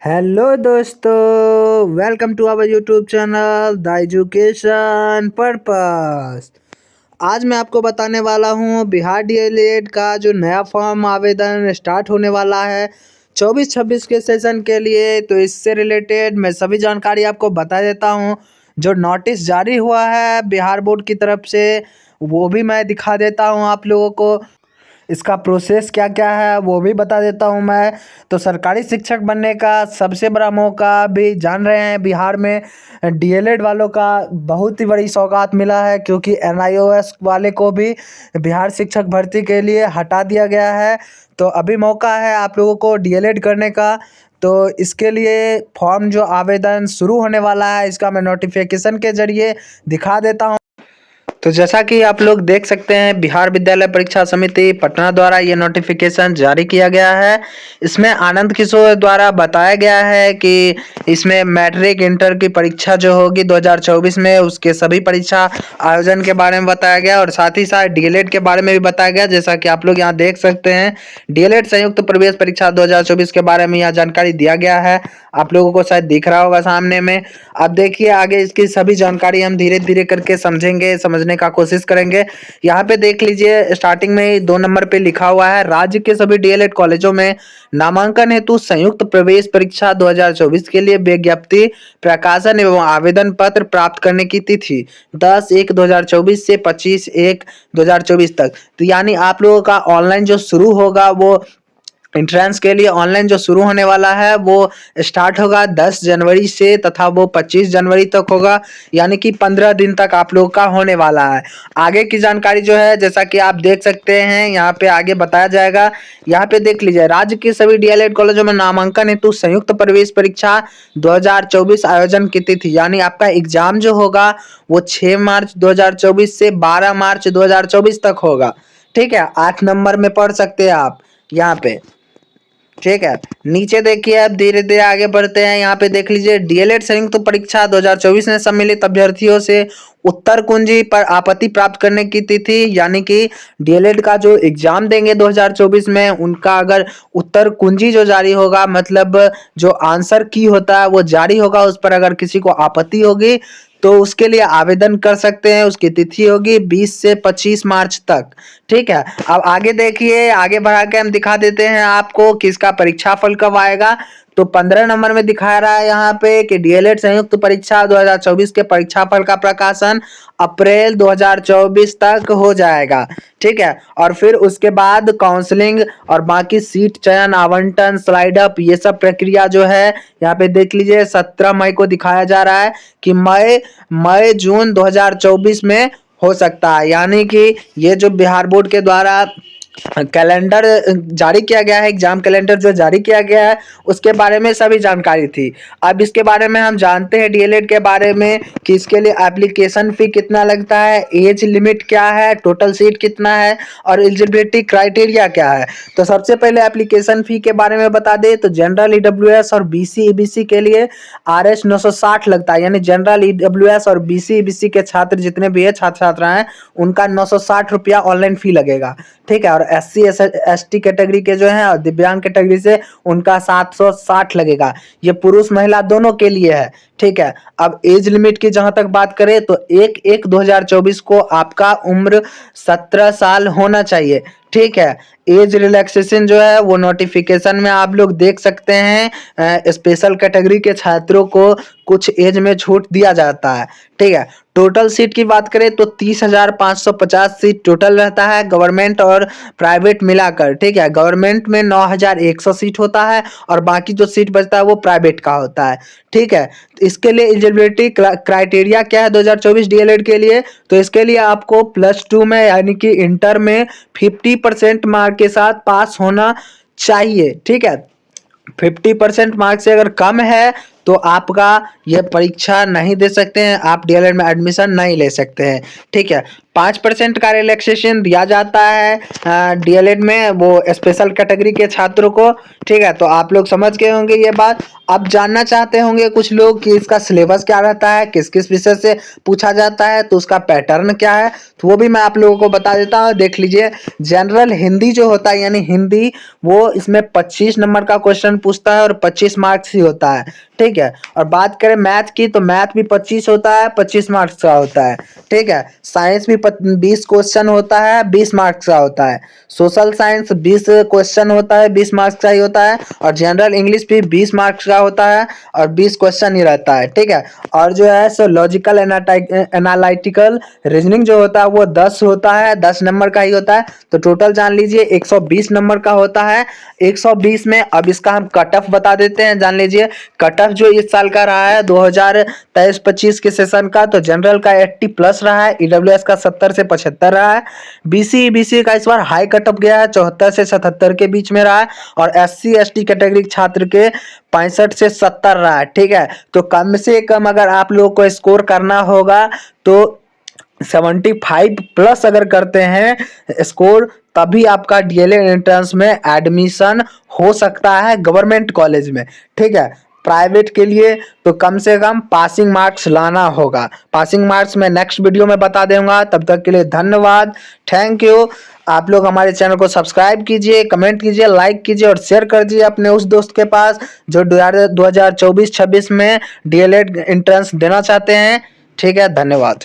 Hello दोस्तों, welcome to our YouTube channel the education purpose. आज मैं आपको बताने वाला हूँ बिहार डीएलएड का जो नया फॉर्म आवेदन स्टार्ट होने वाला है 24-26 के सेशन के लिए। तो इससे रिलेटेड मैं सभी जानकारी आपको बता देता हूँ। जो नोटिस जारी हुआ है बिहार बोर्ड की तरफ से वो भी मैं दिखा देता हूँ आप लोगों को। इसका प्रोसेस क्या क्या है वो भी बता देता हूँ मैं। तो सरकारी शिक्षक बनने का सबसे बड़ा मौका भी जान रहे हैं बिहार में डीएलएड वालों का बहुत ही बड़ी सौगात मिला है, क्योंकि एनआईओएस वाले को भी बिहार शिक्षक भर्ती के लिए हटा दिया गया है। तो अभी मौका है आप लोगों को डीएलएड करने का। तो इसके लिए फॉर्म जो आवेदन शुरू होने वाला है इसका मैं नोटिफिकेशन के जरिए दिखा देता हूँ। तो जैसा कि आप लोग देख सकते हैं बिहार विद्यालय परीक्षा समिति पटना द्वारा ये नोटिफिकेशन जारी किया गया है। इसमें आनंद किशोर द्वारा बताया गया है कि इसमें मैट्रिक इंटर की परीक्षा जो होगी 2024 में उसके सभी परीक्षा आयोजन के बारे में बताया गया और साथ ही साथ डीएलएड के बारे में भी बताया गया। जैसा कि आप लोग यहाँ देख सकते हैं डीएलएड संयुक्त प्रवेश परीक्षा 2024 के बारे में यहाँ जानकारी दिया गया है। आप लोगों को शायद दिख रहा होगा सामने में। अब देखिए आगे इसकी सभी जानकारी हम धीरे धीरे करके समझेंगे, समझने का कोशिश करेंगे। यहाँ पे देख लीजिए स्टार्टिंग में ही 2 नंबर पे लिखा हुआ है राज्य के सभी डीएलएड कॉलेजों में नामांकन हेतु संयुक्त प्रवेश परीक्षा 2024 के लिए विज्ञप्ति प्रकाशन एवं आवेदन पत्र प्राप्त करने की तिथि 10/1/2024 से 25/1/2024 तक। तो यानी आप लोगों का ऑनलाइन जो शुरू होगा वो एंट्रेंस के लिए ऑनलाइन जो शुरू होने वाला है वो स्टार्ट होगा 10 जनवरी से तथा वो 25 जनवरी तक होगा, यानी कि 15 दिन तक आप लोग का होने वाला है। आगे की जानकारी जो है जैसा कि आप देख सकते हैं यहाँ पे आगे बताया जाएगा। यहाँ पे देख लीजिए राज्य के सभी डीएलएड कॉलेजों में नामांकन हेतु संयुक्त प्रवेश परीक्षा 2024 आयोजन की तिथि, यानी आपका एग्जाम जो होगा वो 6 मार्च 2024 से 12 मार्च 2024 तक होगा। ठीक है, 8 नंबर में पढ़ सकते हैं आप यहाँ पे। ठीक है, नीचे देखिए अब धीरे धीरे आगे बढ़ते हैं। यहाँ पे देख लीजिए डीएलएड संयुक्त परीक्षा 2024 में सम्मिलित अभ्यर्थियों से उत्तर कुंजी पर आपत्ति प्राप्त करने की तिथि, यानी कि डीएलएड का जो एग्जाम देंगे 2024 में उनका अगर उत्तर कुंजी जो जारी होगा, मतलब जो आंसर की होता है वो जारी होगा, उस पर अगर किसी को आपत्ति होगी तो उसके लिए आवेदन कर सकते हैं। उसकी तिथि होगी 20 से 25 मार्च तक। ठीक है, अब आगे देखिए, आगे बढ़ा के हम दिखा देते हैं आपको कि इसका परीक्षा फल कब आएगा। तो 15 नंबर में दिखा रहा है यहाँ पे कि डीएलएड संयुक्त परीक्षा 2024 के परीक्षा फल का प्रकाशन अप्रैल 2024 तक हो जाएगा। ठीक है, और फिर उसके बाद काउंसलिंग और बाकी सीट चयन आवंटन स्लाइड अप ये सब प्रक्रिया जो है यहाँ पे देख लीजिए 17 मई को दिखाया जा रहा है कि मई जून 2024 में हो सकता है। यानी कि ये जो बिहार बोर्ड के द्वारा कैलेंडर जारी किया गया है, एग्जाम कैलेंडर जो जारी किया गया है उसके बारे में सभी जानकारी थी। अब इसके बारे में हम जानते हैं डीएलएड के बारे में कि इसके लिए एप्लीकेशन फी कितना लगता है, एज लिमिट क्या है, टोटल सीट कितना है और एलिजिबिलिटी क्राइटेरिया क्या है। तो सबसे पहले एप्लीकेशन फी के बारे में बता दें तो जनरल ईडब्ल्यूएस और बीसी ईबीसी के लिए आरएस 960 लगता है, यानी जनरल ईडब्ल्यूएस और बीसी ईबीसी के छात्र जितने भी है छात्र छात्राएं उनका 960 रुपया ऑनलाइन फी लगेगा। ठीक है, और एससी एसटी कैटेगरी के जो है और दिव्यांग कैटेगरी से उनका 760 लगेगा। ये पुरुष महिला दोनों के लिए है। ठीक है, अब एज लिमिट की जहां तक बात करें तो 1/1/2024 को आपका उम्र 17 साल होना चाहिए। ठीक है, एज रिलैक्सेशन जो है वो नोटिफिकेशन में आप लोग देख सकते हैं। स्पेशल कैटेगरी के छात्रों को कुछ एज में छूट दिया जाता है। ठीक है, टोटल सीट की बात करें तो 30,550 सीट टोटल रहता है गवर्नमेंट और प्राइवेट मिलाकर। ठीक है, गवर्नमेंट में 9,100 सीट होता है और बाकी जो सीट बचता है वो प्राइवेट का होता है। ठीक है, इसके लिए एलिजिबिलिटी क्राइटेरिया क्या है 2024 डीएलएड के लिए, तो इसके लिए आपको +2 में यानी कि इंटर में 50% मार्क के साथ पास होना चाहिए। ठीक है, 50% मार्क से अगर कम है तो आपका यह परीक्षा नहीं दे सकते हैं, आप डीएलएड में एडमिशन नहीं ले सकते हैं। ठीक है, 5% का रिलैक्सेशन दिया जाता है डीएलएड में, वो स्पेशल कैटेगरी के छात्रों को। ठीक है, तो आप लोग समझ गए होंगे ये बात। अब जानना चाहते होंगे कुछ लोग कि इसका सिलेबस क्या रहता है, किस किस विषय से पूछा जाता है, तो उसका पैटर्न क्या है, तो वो भी मैं आप लोगों को बता देता हूँ। देख लीजिए, जनरल हिंदी जो होता है यानी हिंदी, वो इसमें 25 नंबर का क्वेश्चन पूछता है और 25 मार्क्स ही होता है। ठीक है, और बात करें मैथ की, तो मैथ भी 25 होता है, 25 मार्क्स का होता है। ठीक है, साइंस भी 20 क्वेश्चन होता है, 20 मार्क्स का होता है। सोशल साइंस 20 क्वेश्चन होता है, 20 मार्क्स का ही होता है। और जनरल इंग्लिश भी 20 मार्क्स का होता है और 20 क्वेश्चन ही रहता है। ठीक है, और जो है सो लॉजिकल एनालिटिकल रीजनिंग जो होता है वो 10 होता है, 10 नंबर का ही होता है। तो टोटल जान लीजिए 120 नंबर का होता है। 120 में अब इसका हम कट ऑफ बता देते हैं, जान लीजिए। कट ऑफ जो इस साल का रहा है 2023-25 के सेशन का, तो जनरल का 80 प्लस रहा है, ईडब्ल्यूएस का 70 से 75 रहा है। बीसी का इस बार हाई कट ऑफ गया है, 74 से 77 के बीच में रहा है। और एससी एसटी कैटेगरी छात्र के 65 से 70 रहा है। ठीक है, तो कम से कम अगर आप लोगों को स्कोर करना होगा तो 75 प्लस अगर करते हैं स्कोर, तभी आपका डीएलएड एंट्रेंस में एडमिशन हो सकता है गवर्नमेंट कॉलेज में। ठीक है, प्राइवेट के लिए तो कम से कम पासिंग मार्क्स लाना होगा। पासिंग मार्क्स मैं नेक्स्ट वीडियो में बता दूंगा। तब तक के लिए धन्यवाद, थैंक यू। आप लोग हमारे चैनल को सब्सक्राइब कीजिए, कमेंट कीजिए, लाइक कीजिए और शेयर कर दीजिए अपने उस दोस्त के पास जो 2024-26 में डीएलएड एंट्रेंस देना चाहते हैं। ठीक है, धन्यवाद।